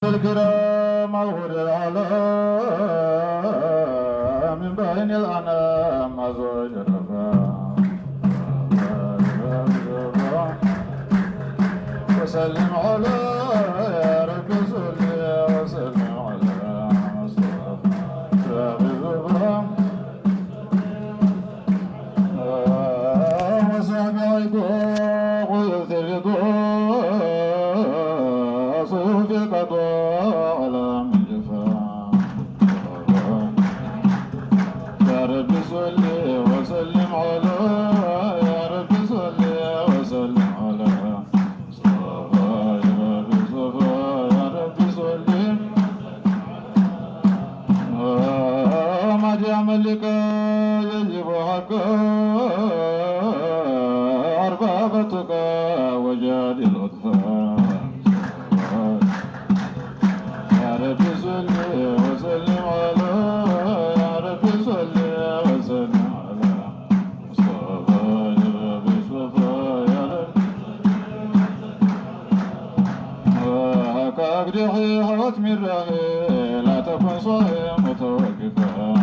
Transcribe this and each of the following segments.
الكرام الغر العلا من بين الأنام أزواج وسلم على يا رب صل وسلم على مصطفى شافي الزبرة وصحبه ويث الرضا صوف القضاء على من جفا يا رب صل وسلم على يا رب صل وسلم على ملك يجب حقا أربابتك وجاد الأطفال يا رب صل وسلم على يا رب صل وسلم على مصطفى يا رب مصطفى يا رب هكاك دحي حوت من راهي لا تكن صايم متوقفا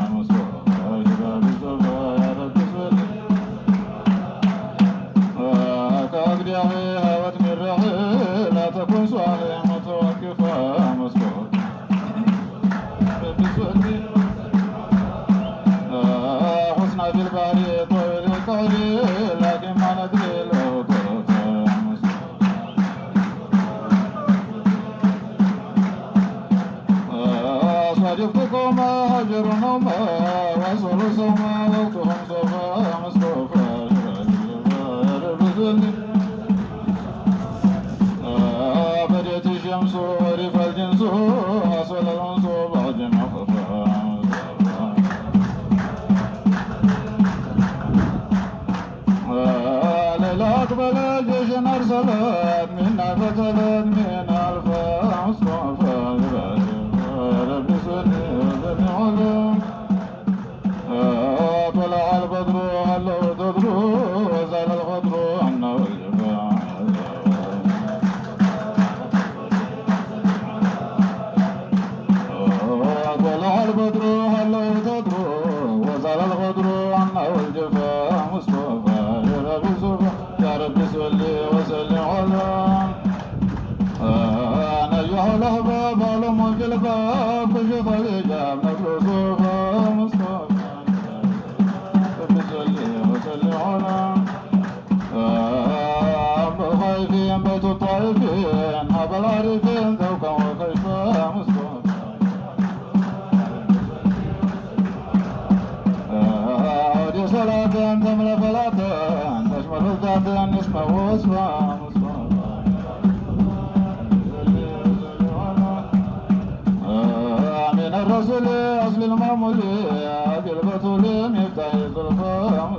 تكون صالح متوقفا مسكوت حسنا في البحر طويل القول لكن ما ندري له طرفا صديقكم هجرهما وصلصهما وقتهم صفا مسكوفا الشمس ورف الجنس حصل الأنس بعد ما خفى ليلة أقبل الجيش أرسلت منا فتلت من ألفا مصطفى يا رب صل وسلم على طلع البدر هلو تدر وزال الخضر عنا والجفا البدر هلو تدر وزال الغدر عنا والجفا مصطفى يا رب صفا يا رب صل وسلم على نجح الأحباب علم في الباب كشف الحجاب نقل صفا مصطفى رب صل وسلم على خايفين بيت الطائفين أبا العارفين ذوقا وكيفا مصطفى صلاة تملى فلاة تشمل الذات اسمه واسمه من الرسول أصل المعمول أبي البتول مفتاح الظلفاء